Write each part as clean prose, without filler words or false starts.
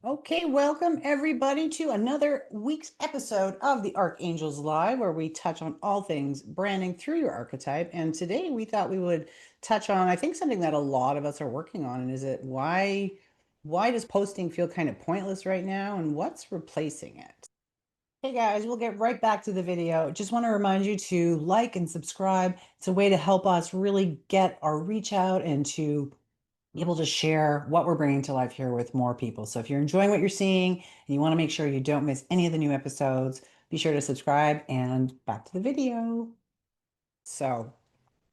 Okay, welcome everybody to another week's episode of the Archangels Live, where we touch on all things branding through your archetype. And today we thought we would touch on, I think, something that a lot of us are working on, and is it why does posting feel kind of pointless right now, and what's replacing it? Hey guys, we'll get right back to the video. Just want to remind you to like and subscribe. It's a way to help us really get our reach out and to be able to share what we're bringing to life here with more people. So if you're enjoying what you're seeing and you want to make sure you don't miss any of the new episodes, be sure to subscribe and back to the video. So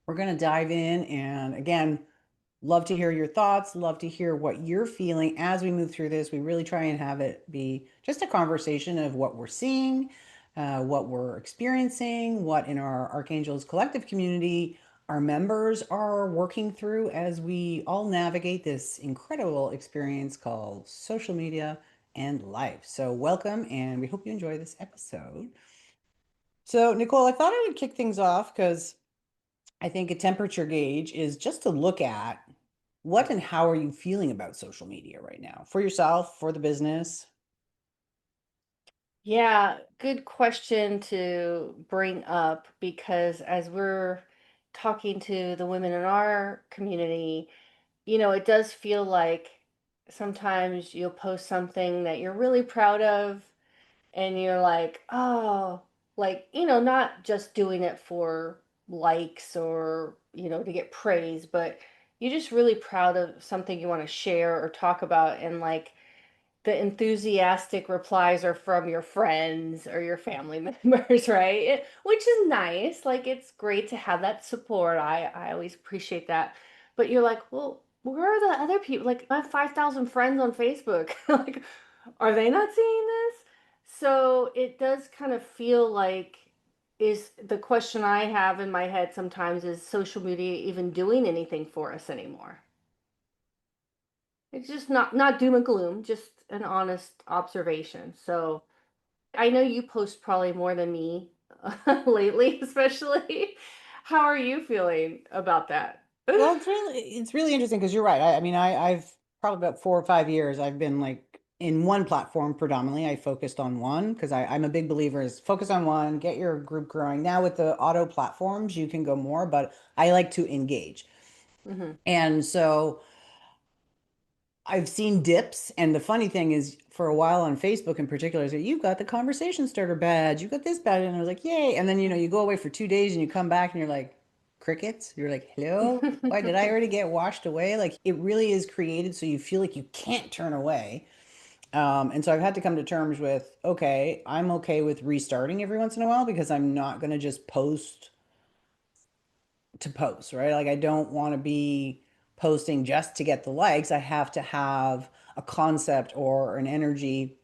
we're going to dive in and again, love to hear your thoughts, love to hear what you're feeling as we move through this. We really try and have it be just a conversation of what we're seeing, what we're experiencing, what in our Archangels collective community our members are working through as we all navigate this incredible experience called social media and life. So, welcome, and we hope you enjoy this episode. So, Nicole, I thought I would kick things off because I think a temperature gauge is just to look at what and how are you feeling about social media right now for yourself, for the business? Yeah, good question to bring up because as we're talking to the women in our community, it does feel like sometimes you'll post something that you're really proud of and you're like, oh, like, not just doing it for likes or, to get praise, but you're just really proud of something you want to share or talk about and like the enthusiastic replies are from your friends or your family members, right? Which is nice. Like it's great to have that support. I always appreciate that. But you're like, well, where are the other people? Like I have 5,000 friends on Facebook. Like, are they not seeing this? So it does kind of feel like is the question I have in my head sometimes is social media even doing anything for us anymore? It's just not doom and gloom, just an honest observation. So I know you post probably more than me lately, especially. How are you feeling about that? Well, it's really interesting because you're right. I've probably about 4 or 5 years I've been like in one platform predominantly. I focused on one because I'm a big believer is focus on one, get your group growing. Now with the auto platforms, you can go more, but I like to engage. Hmm. And so I've seen dips, and the funny thing is, for a while on Facebook in particular, is that you've got the conversation starter badge, you've got this badge, and I was like, yay! And then you go away for 2 days, and you come back, and you're like, crickets. You're like, hello, why did I already get washed away? Like it really is created so you feel like you can't turn away. And so I've had to come to terms with, okay, I'm okay with restarting every once in a while because I'm not going to just post to post, right? Like I don't want to be posting just to get the likes. I have to have a concept or an energy.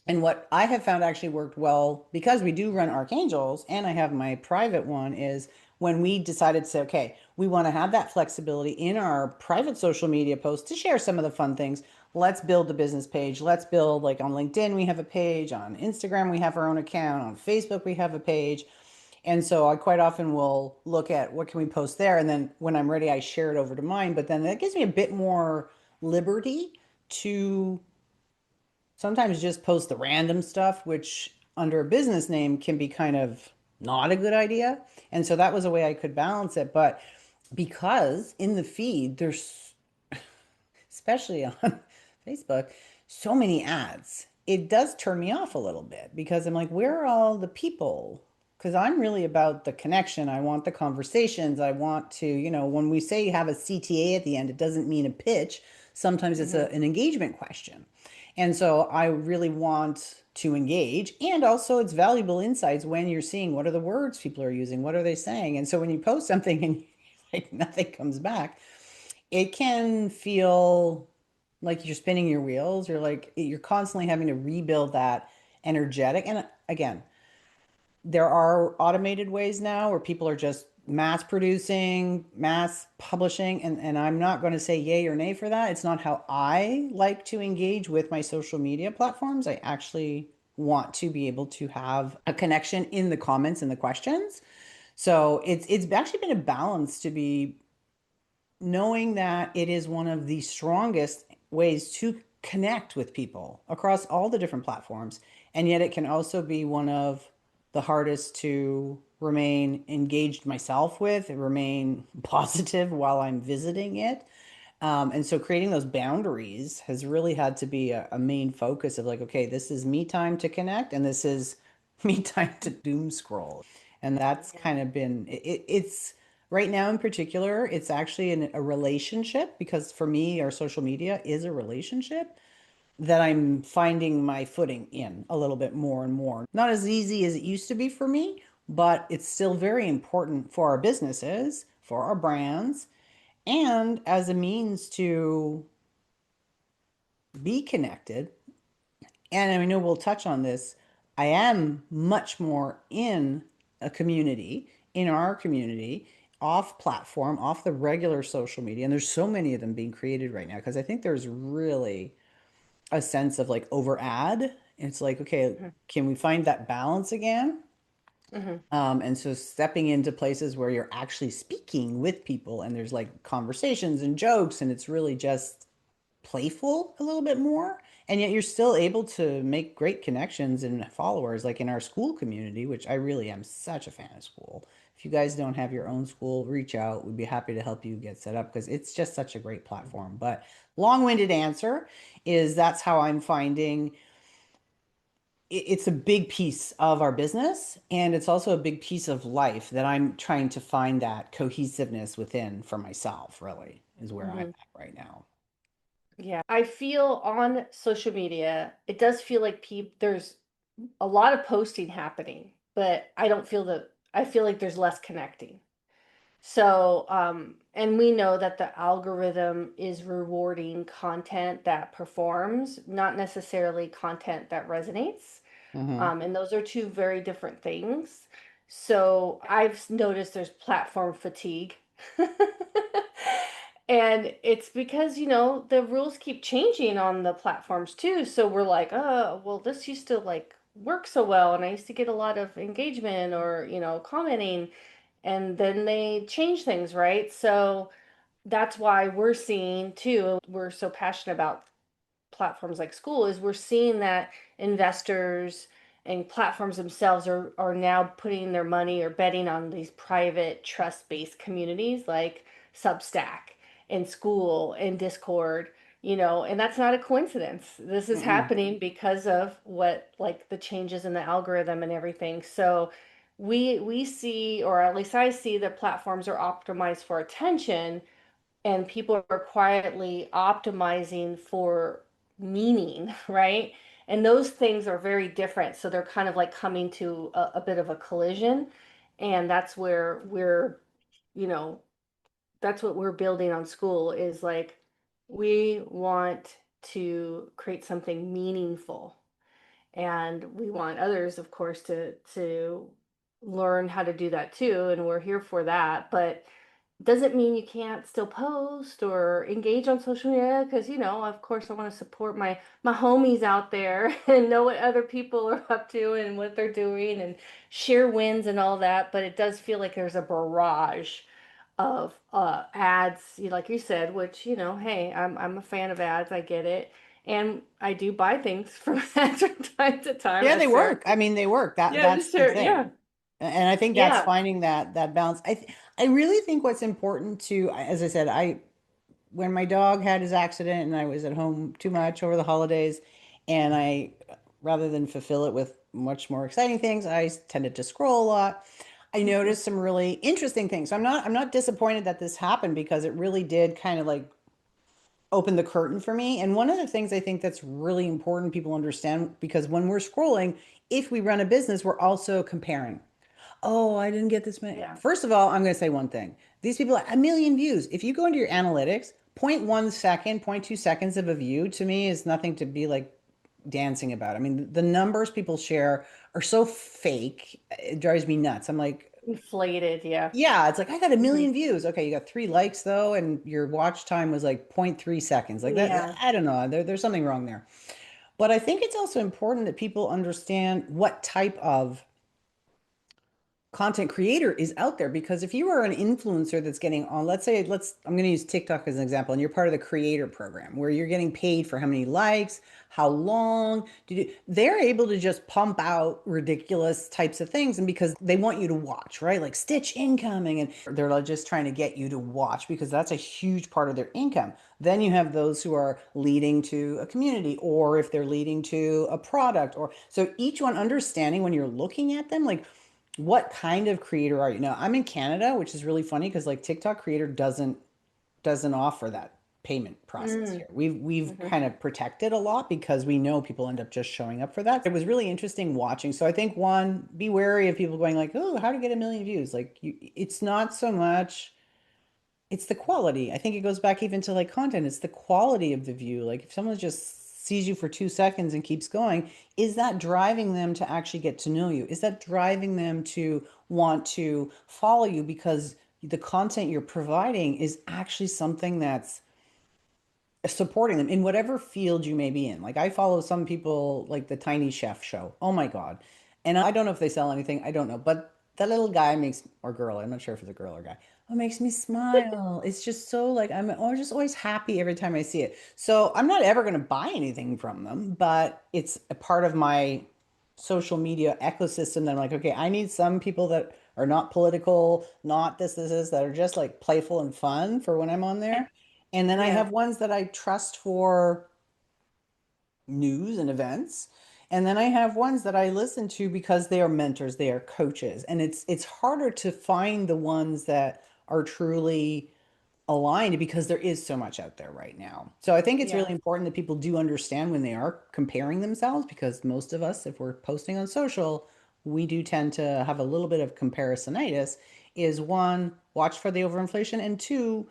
And what I have found actually worked well because we do run Archangels and I have my private one is when we decided to say, okay, we want to have that flexibility in our private social media posts to share some of the fun things. Let's build the business page. Let's build like on LinkedIn, we have a page. On Instagram, we have our own account. On Facebook, we have a page. And so I quite often will look at what can we post there, and then when I'm ready, I share it over to mine. But then that gives me a bit more liberty to sometimes just post the random stuff, which under a business name can be kind of not a good idea. And so that was a way I could balance it. But because in the feed, there's especially on Facebook, so many ads. It does turn me off a little bit because I'm like, where are all the people? Because I'm really about the connection. I want the conversations. I want to, when we say have a CTA at the end, it doesn't mean a pitch. Sometimes it's Hmm. an engagement question. And so I really want to engage. And also, it's valuable insights when you're seeing what are the words people are using, what are they saying. And so when you post something and like nothing comes back, it can feel like you're spinning your wheels. You're like, you're constantly having to rebuild that energetic. And again, there are automated ways now where people are just mass producing, mass publishing, and I'm not going to say yay or nay for that. It's not how I like to engage with my social media platforms. I actually want to be able to have a connection in the comments and the questions. So it's actually been a balance to be knowing that it is one of the strongest ways to connect with people across all the different platforms. And yet it can also be one of the hardest to remain engaged myself with and remain positive while I'm visiting it. And so creating those boundaries has really had to be a main focus of like, okay, this is me time to connect, and this is me time to doom scroll. And that's Yeah. kind of been it's right now in particular, it's actually a relationship because for me, our social media is a relationship that I'm finding my footing in a little bit more and more. Not as easy as it used to be for me, but it's still very important for our businesses, for our brands, and as a means to be connected. And I know we'll touch on this. I am much more in a community, in our community, off platform, off the regular social media. And there's so many of them being created right now because I think there's really a sense of like over ad. It's like, okay, Mhm. can we find that balance again? Mhm. And so stepping into places where you're actually speaking with people and there's like conversations and jokes, and it's really just playful a little bit more. And yet you're still able to make great connections and followers, like in our school community, which I really am such a fan of school. If you guys don't have your own school, reach out. We'd be happy to help you get set up because it's just such a great platform. But long-winded answer is that's how I'm finding it's a big piece of our business, and it's also a big piece of life that I'm trying to find that cohesiveness within for myself, really, is where I'm Mhm. at right now. Yeah. I feel on social media, it does feel like there's a lot of posting happening, but I don't feel that I feel like there's less connecting. So, and we know that the algorithm is rewarding content that performs, not necessarily content that resonates. Hmm. And those are two very different things. So I've noticed there's platform fatigue. And it's because, the rules keep changing on the platforms too. So we're like, oh, well, this used to like work so well, and I used to get a lot of engagement or, commenting, and then they change things, right? So that's why we're seeing too, we're so passionate about platforms like school, is we're seeing that investors and platforms themselves are now putting their money or betting on these private trust-based communities like Substack and School and Discord, and that's not a coincidence. This is Mm-mm. happening because of what, like, the changes in the algorithm and everything. So we see, or at least I see, that platforms are optimized for attention, and people are quietly optimizing for meaning, right? And those things are very different. So they're kind of like coming to a bit of a collision. And that's where you know, that's what we're building on school, is like, we want to create something meaningful, and we want others, of course, to learn how to do that too, and we're here for that. But doesn't mean you can't still post or engage on social media, because, of course, I want to support my homies out there and know what other people are up to and what they're doing, and share wins and all that. But it does feel like there's a barrage of ads, like you said, which, hey, I'm a fan of ads. I get it. And I do buy things from ads from time to time, Yeah, they as Sarah. work. I mean, they work. Yeah, That's just the Sarah. Yeah. thing. And I think that's Yeah. finding that balance. I really think what's important to, as I said, I when my dog had his accident and I was at home too much over the holidays, and I rather than fulfill it with much more exciting things, I tended to scroll a lot. I Mhm. noticed some really interesting things. So I'm not disappointed that this happened because it really did kind of like open the curtain for me. And one of the things I think that's really important people understand, because when we're scrolling, if we run a business, we're also comparing. Oh, I didn't get this many. Yeah. First of all, I'm going to say one thing. These people, a million views. If you go into your analytics, 0.1 second, 0.2 seconds of a view to me is nothing to be like dancing about. I mean, the numbers people share are so fake. It drives me nuts. I'm like, Inflated. Yeah. yeah, it's like I got a Hmm. million views. Okay, you got 3 likes though, and your watch time was like 0.3 seconds. Like that, Yeah. I don't know. There's something wrong there. But I think it's also important that people understand what type of content creator is out there, because if you are an influencer that's getting on, let's say, I'm going to use TikTok as an example, and you're part of the creator program where you're getting paid for how many likes, how long did you, they're able to just pump out ridiculous types of things, and because they want you to watch, right? Like Stitch incoming, and they're just trying to get you to watch because that's a huge part of their income. Then you have those who are leading to a community, or if they're leading to a product, or so each one understanding when you're looking at them, like what kind of creator are you? Now, I'm in Canada, which is really funny because like TikTok creator doesn't offer that payment process Mm. here. We've Hmm. kind of protected a lot because we know people end up just showing up for that. It was really interesting watching. So I think one, be wary of people going like, "Oh, how to get a million views?" Like it's not so much, it's the quality. I think it goes back even to like content. It's the quality of the view. Like if someone just sees you for 2 seconds and keeps going, is that driving them to actually get to know you? Is that driving them to want to follow you because the content you're providing is actually something that's supporting them in whatever field you may be in. Like I follow some people like the Tiny Chef show. Oh my God. And I don't know if they sell anything. I don't know. But that little guy makes, or girl, I'm not sure if it's a girl or guy. Oh, makes me smile. It's just so like I'm just always happy every time I see it. So I'm not ever going to buy anything from them, but it's a part of my social media ecosystem that I'm like, okay, I need some people that are not political, not this, that are just like playful and fun for when I'm on there. And then I Yeah. have ones that I trust for news and events. And then I have ones that I listen to because they are mentors, they are coaches. And it's harder to find the ones that are truly aligned because there is so much out there right now. So I think it's Yeah. really important that people do understand when they are comparing themselves, because most of us, if we're posting on social, we do tend to have a little bit of comparisonitis. Is one, watch for the overinflation, and two,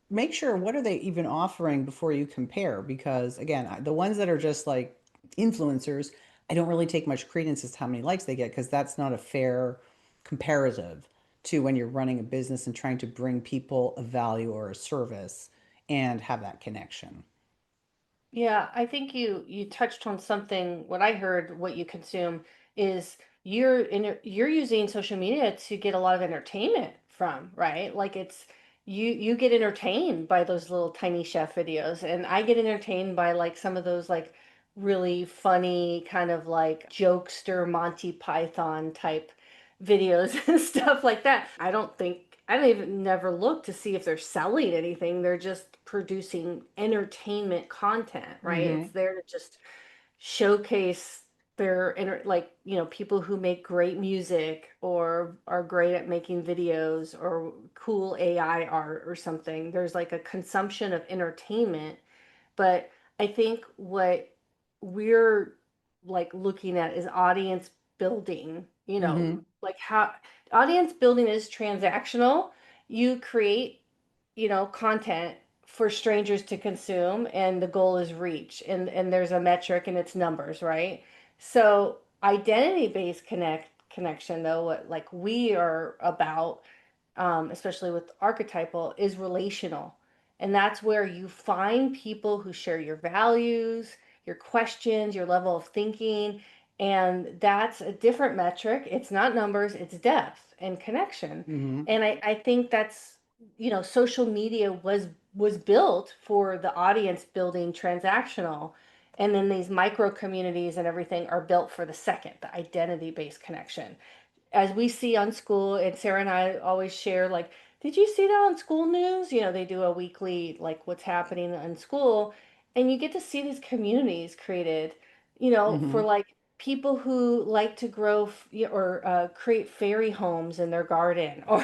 make sure what are they even offering before you compare, because again, the ones that are just like influencers, I don't really take much credence as to how many likes they get, because that's not a fair comparative to when you're running a business and trying to bring people a value or a service and have that connection. Yeah, I think you touched on something. What I heard, what you consume is you're using social media to get a lot of entertainment from, right? Like it's you get entertained by those little tiny chef videos, and I get entertained by like some of those like really funny kind of like jokester Monty Python type videos and stuff like that. I don't even never look to see if they're selling anything. They're just producing entertainment content, right? It's Mm-hmm. there to just showcase like, people who make great music or are great at making videos or cool AI art or something. There's like a consumption of entertainment, but I think what we're like looking at is audience building, Mm-hmm. like how audience building is transactional. You create, content for strangers to consume, and the goal is reach, and there's a metric and it's numbers, right? So identity based connection, though, what like we are about, especially with archetypal, is relational. And that's where you find people who share your values, your questions, your level of thinking. And that's a different metric. It's not numbers, it's depth and connection. Mm-hmm. And I think that's, social media was built for the audience building transactional. And then these micro communities and everything are built for the second, the identity based connection, as we see on school. And Sarah and I always share, like, did you see that on school news? They do a weekly, like, what's happening in school. And you get to see these communities created, for Mm-hmm. like people who like to grow or create fairy homes in their garden, or,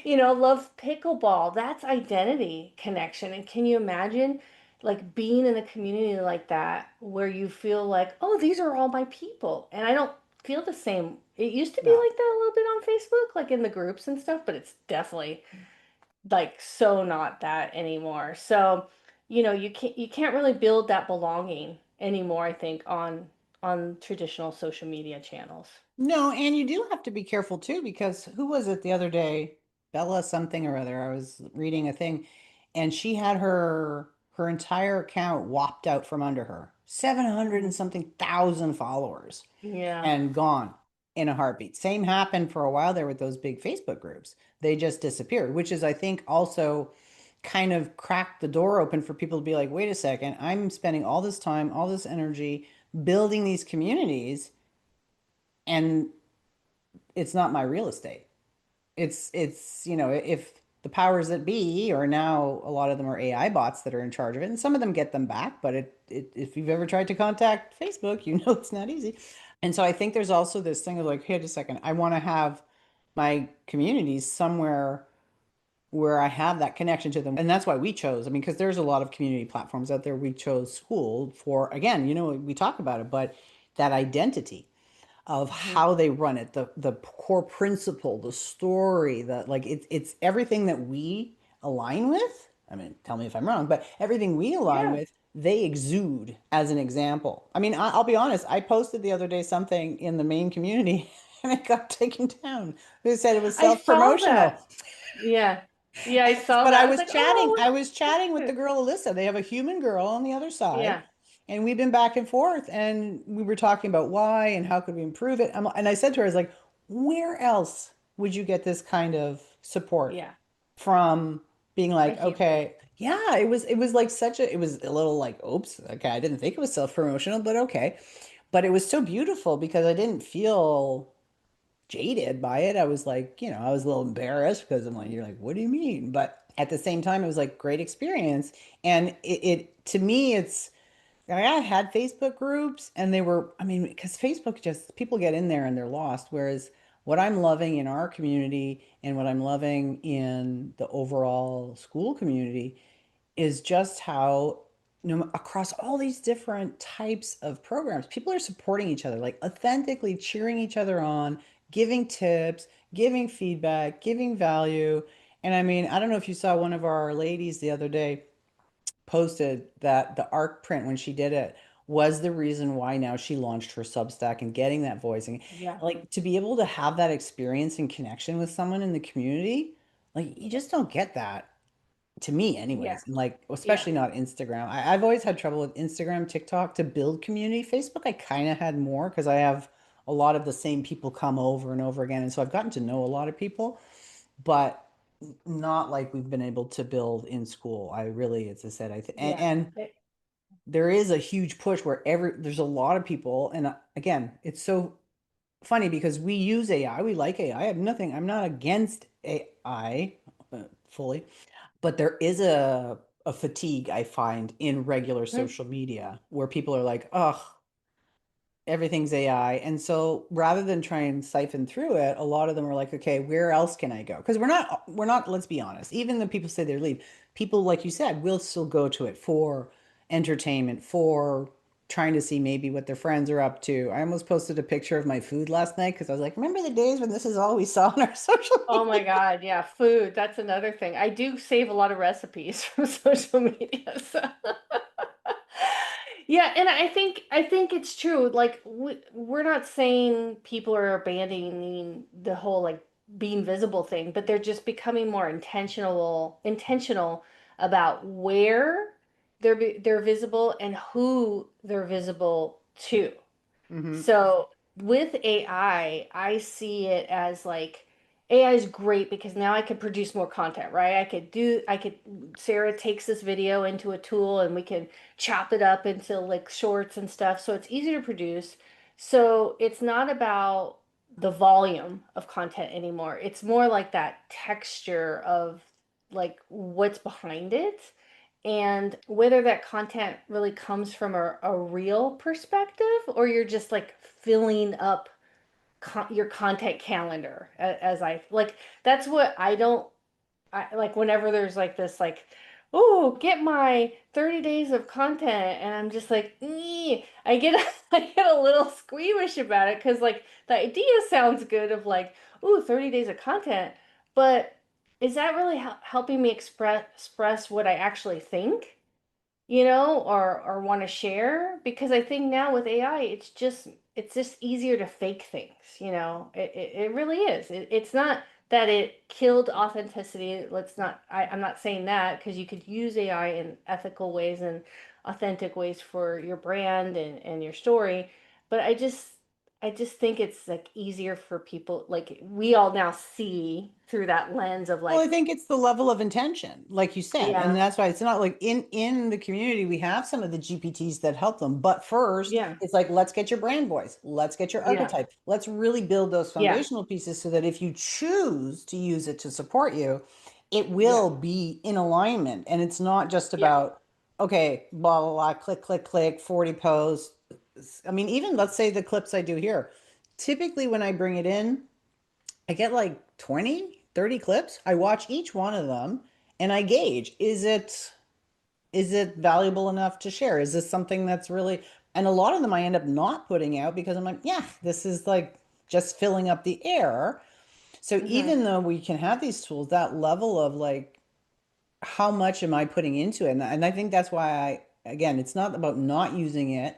love pickleball. That's identity connection. And can you imagine? Like being in a community like that where you feel like, oh, these are all my people. And I don't feel the same. It used to be No. like that a little bit on Facebook, like in the groups and stuff, but it's definitely like so not that anymore. So, you can't really build that belonging anymore, I think, on traditional social media channels. No, and you do have to be careful too, because who was it the other day? Bella something or other. I was reading a thing, and she had her entire account whopped out from under her. 700 and something thousand followers Yeah. and gone. in a heartbeat. Same happened for a while there with those big Facebook groups. They just disappeared, which is, I think, also kind of cracked the door open for people to be like, wait a second, I'm spending all this time, all this energy building these communities, and it's not my real estate. If the powers that be are now, a lot of them are AI bots that are in charge of it, and some of them get them back, but if you've ever tried to contact Facebook, you know it's not easy. And so I think there's also this thing of like, hey, wait a second, I want to have my communities somewhere where I have that connection to them. And that's why we chose, I mean, because there's a lot of community platforms out there. We chose school for, again, we talk about it, but that identity of Hmm. how they run it, the core principle, the story, like it's everything that we align with. I mean, tell me if I'm wrong, but everything we align Yeah. with, they exude as an example. I mean, I'll be honest, I posted the other day something in the main community and it got taken down. They said it was I saw self-promotional. that. Yeah. Yeah, I And saw but that. I I was was like, chatting. oh, I was look chatting with at the it. girl Alyssa. They have a human girl on the other side, Yeah. and we've been back and forth. And we were talking about why and how could we improve it. And I said to her, "I was like, where else would you get this kind of support Yeah. from being A like, human. okay, yeah, it was like it was a little like, oops, okay, I didn't think it was self-promotional, but okay, but it was so beautiful because I didn't feel jaded by it. I was like, I was a little embarrassed because I'm like, you're like, what do you mean? But at the same time, it was like great experience. And it to me, I had Facebook groups and they were, I mean, because Facebook just, people get in there and they're lost. Whereas what I'm loving in our community and what I'm loving in the overall school community is just how, across all these different types of programs, people are supporting each other, like authentically cheering each other on, giving tips, giving feedback, giving value. And I mean, I don't know if you saw, one of our ladies the other day posted that the arc print, when she did it, was the reason why now she launched her Substack and getting that voicing. Yeah. Like, to be able to have that experience and connection with someone in the community, like you just don't get that, to me Yeah. anyways, and like Yeah. especially not Instagram. I've always had trouble with Instagram, TikTok to build community. Facebook, I kind of had more because I have a lot of the same people come over and over again, and so I've gotten to know a lot of people, but not like we've been able to build in school. I really, as I said, Yeah. and there is a huge push where there's a lot of people, and again, it's so funny because we use AI, we like AI. I have nothing, I'm not against AI fully, but there is a fatigue I find in regular Mhm. social media where people are like, "Oh, everything's AI." And so rather than try and siphon through it, a lot of them are like, "Okay, where else can I go?" Because we're not, let's be honest. Even the people say they leave, people like you said will still go to it for entertainment, for trying to see maybe what their friends are up to. I almost posted a picture of my food last night because I was like, "Remember the days when this is all we saw on our social Oh my media?" God, yeah, food. That's another thing. I do save a lot of recipes from social media. So yeah, and I think it's true. Like we're not saying people are abandoning the whole like being visible thing, but they're just becoming more intentional about where they're visible and who they're visible to. Hmm. So with AI, I see it as like AI is great because now I could produce more content, right? Sarah takes this video into a tool and we can chop it up into like shorts and stuff. So it's easy to produce. So it's not about the volume of content anymore. It's more like that texture of like what's behind it and whether that content really comes from a real perspective or you're just like filling up your content calendar as I like that's what I don't I like whenever there's like this like oh get my 30 days of content and I'm just like I get I get a little squeamish about it because like the idea sounds good of like ooh 30 days of content but is that really helping me express what I actually think or want to share because I think now with AI it's just easier to fake things, it really is. It's not that it killed authenticity. I'm not saying that because you could use AI in ethical ways and authentic ways for your brand and your story, but I just think it's like easier for people, like we all now see through that lens of Well, I like, think it's the level of intention, like you said, and yeah, that's why it's not like in the community we have some of the GPTs that help them. But first, yeah, it's like let's get your brand voice, let's get your yeah, archetype, let's really build those yeah, foundational pieces so that if you choose to use it to support you, it yeah, will be in alignment, and it's not just yeah, about okay, blah blah blah, click click click, 40 posts. I mean, even let's say the clips I do here, typically when I bring it in. I get like 20, 30 clips. I watch each one of them and I gauge, is it valuable enough to share? Is this something that's really, and a lot of them I end up not putting out because I'm like, yeah, this is like just filling up the air. So hmm, even though we can have these tools, that level of like how much am I putting into it? And I think that's why again, it's not about not using it,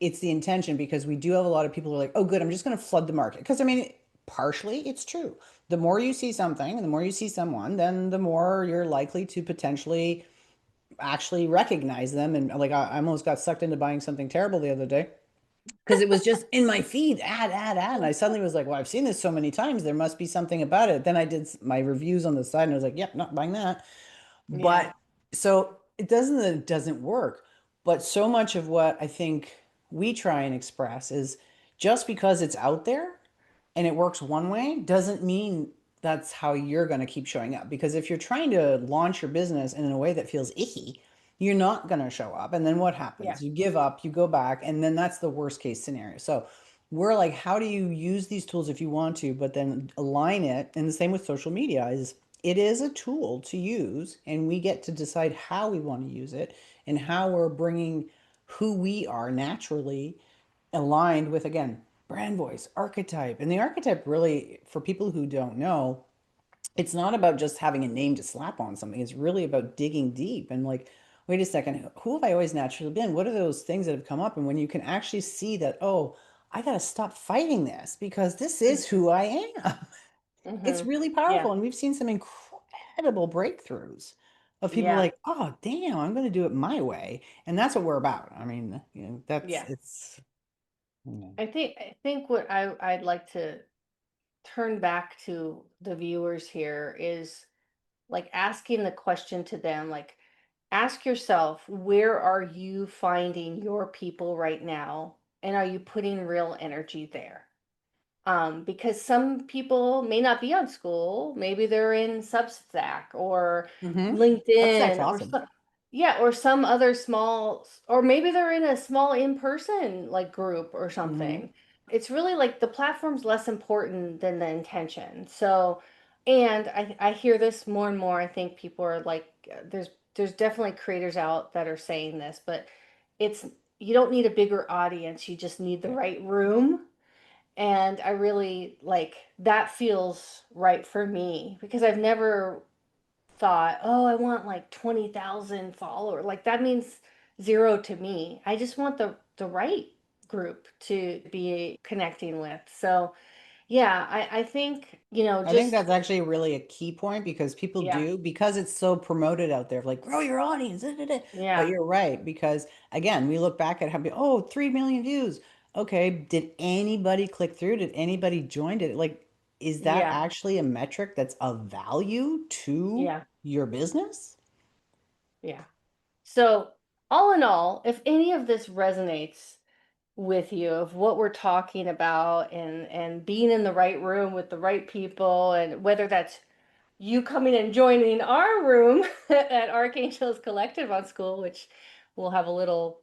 it's the intention because we do have a lot of people who are like, oh, good, I'm just going to flood the market. Because I mean, partially it's true. The more you see something and the more you see someone, then the more you're likely to potentially actually recognize them. And like, I almost got sucked into buying something terrible the other day because it was just in my feed, ad. And I suddenly was like, well, I've seen this so many times. There must be something about it. Then I did my reviews on the side and I was like, yep, not buying that. yeah, But so it doesn't that it doesn't work. But so much of what I think we try and express is just because it's out there and it works one way doesn't mean that's how you're going to keep showing up. Because if you're trying to launch your business in a way that feels icky, you're not going to show up. And then what yeah, happens? You give up, you go back, and then that's the worst case scenario. So we're like, how do you use these tools if you want to, but then align it? And the same with social media is it is a tool to use, and we get to decide how we want to use it and how we're bringing who we are naturally aligned with, again, brand voice, archetype. And the archetype really, for people who don't know, it's not about just having a name to slap on something. It's really about digging deep and like, wait a second, who have I always naturally been? What are those things that have come up? And when you can actually see that, oh, I got to stop fighting this because this is who I am. It's hmm, really powerful. yeah, And we've seen some incredible breakthroughs of people yeah, like, oh, damn, I'm going to do it my way. And that's what we're about. I mean, that's, yeah. it's, you know. I think what I'd like to turn back to the viewers here is like asking the question to them, like ask yourself, where are you finding your people right now? And are you putting real energy there? Because some people may not be on school, maybe they're in Substack or Mm-hmm. Substack's LinkedIn or awesome. some, yeah, or some other small, or maybe they're in a small in-person like group or Mm-hmm. something. It's really like the platform's less important than the intention. So, and I hear this more and more. I think people are like, there's definitely creators out that are saying this, but it's you don't need a bigger audience, you just need the right room. And I really like that feels right for me because I've never thought, oh, I want like 20,000 followers. Like that means zero to me. I just want the right group to be connecting with. So, yeah, I think, I think just that's actually really a key point because people yeah. do, because it's so promoted out there, like grow your audience. Da, da, da. But Yeah. you're right, because again, we look back at how, oh, 3 million views. Okay, did anybody click through? Did anybody join it? Like, is that Yeah. actually a metric that's of value to Yeah. your business? Yeah. So, all in all, if any of this resonates with you of what we're talking about and being in the right room with the right people, and whether that's you coming and joining our room at Archangels Collective on School, which we'll have a little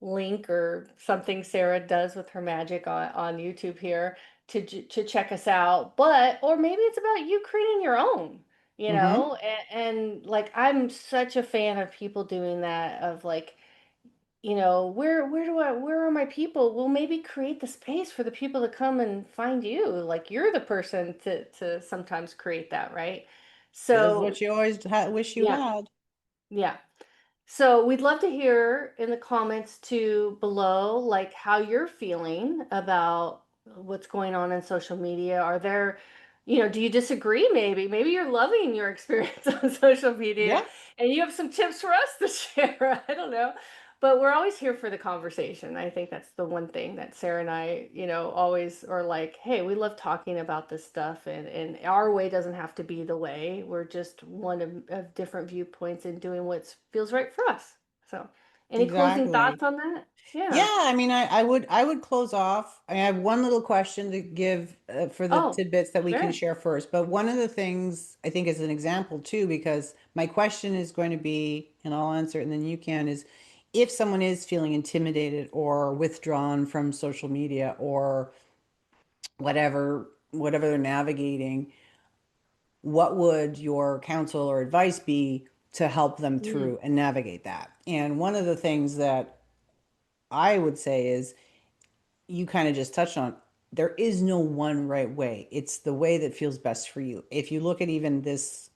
link or something Sarah does with her magic on YouTube here to check us out. But or maybe it's about you creating your own, Mm-hmm. and like I'm such a fan of people doing that of like, where are my people? Well, maybe create the space for the people to come and find you. Like you're the person to sometimes create that, right? Just So, what you always wish you yeah, had. yeah. So we'd love to hear in the comments too below, like how you're feeling about what's going on in social media. Are there, do you disagree maybe? Maybe you're loving your experience on social media Yeah. and you have some tips for us to share. I don't know. But we're always here for the conversation. I think that's the one thing that Sarah and I, always are like, hey, we love talking about this stuff, and our way doesn't have to be the way. We're just one of different viewpoints and doing what feels right for us. So, any closing Exactly. thoughts on that? Yeah, Yeah. I mean, I would close off. I have one little question to give for the Oh, tidbits that we can sure. share first. But one of the things I think is an example too, because my question is going to be, and I'll answer it, and then you can, is if someone is feeling intimidated or withdrawn from social media or whatever they're navigating, what would your counsel or advice be to help them Mm. through and navigate that? And one of the things that I would say is you kind of just touched on, there is no one right way. It's the way that feels best for you. If you look at even this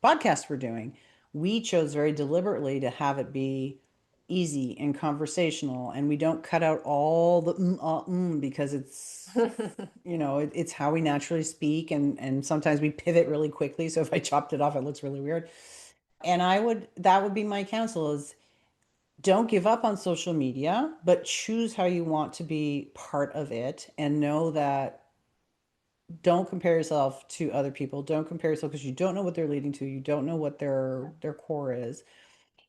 podcast we're doing, we chose very deliberately to have it be easy and conversational, and we don't cut out all the because it's how we naturally speak, and sometimes we pivot really quickly. So if I chopped it off, it looks really weird. And that would be my counsel is don't give up on social media, but choose how you want to be part of it and know that don't compare yourself to other people. Don't compare yourself because you don't know what they're leading to. You don't know what their core is.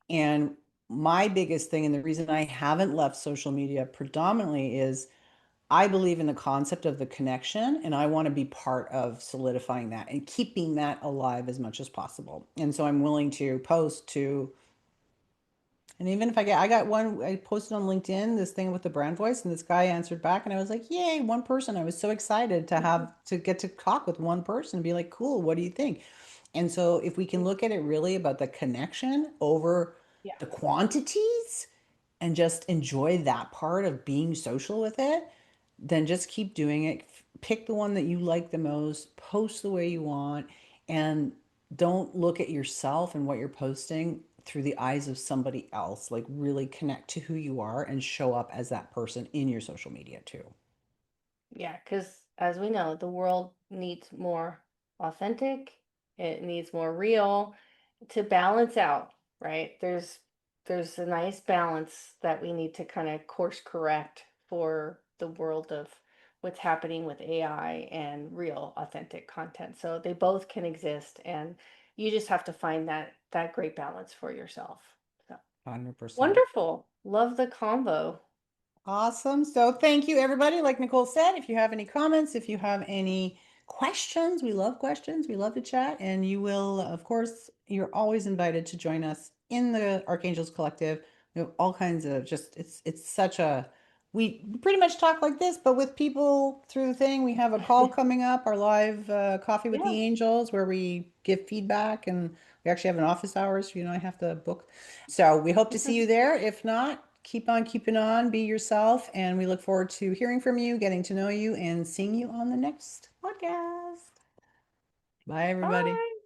And my biggest thing and the reason I haven't left social media predominantly is I believe in the concept of the connection and I want to be part of solidifying that and keeping that alive as much as possible. And so I'm willing to post to. And even if I got one, I posted on LinkedIn this thing with the brand voice, and this guy answered back, and I was like, yay, one person. I was so excited to get to talk with one person and be like, cool, what do you think? And so if we can look at it really about the connection over Yeah. the quantities and just enjoy that part of being social with it, then just keep doing it. Pick the one that you like the most, post the way you want, and don't look at yourself and what you're posting through the eyes of somebody else. Like, really connect to who you are and show up as that person in your social media too. Yeah, because as we know, the world needs more authentic, it needs more real to balance out, right? There's a nice balance that we need to kind of course correct for the world of what's happening with AI and real authentic content. So they both can exist, and you just have to find that great balance for yourself. So 100%. wonderful. Love the combo. Awesome. So thank you, everybody. Like Nicole said, if you have any comments, if you have any questions, we love questions. We love to chat. And you will, of course, you're always invited to join us in the Archangels Collective. We have all kinds of just, it's such a, we pretty much talk like this, but with people through the thing. We have a call coming up, our live Coffee with the Yeah. Angels, where we give feedback and we actually have an office hours. So I have to book. So we hope to see you there. If not, keep on keeping on, be yourself, and we look forward to hearing from you, getting to know you, and seeing you on the next podcast. Bye, everybody. Bye.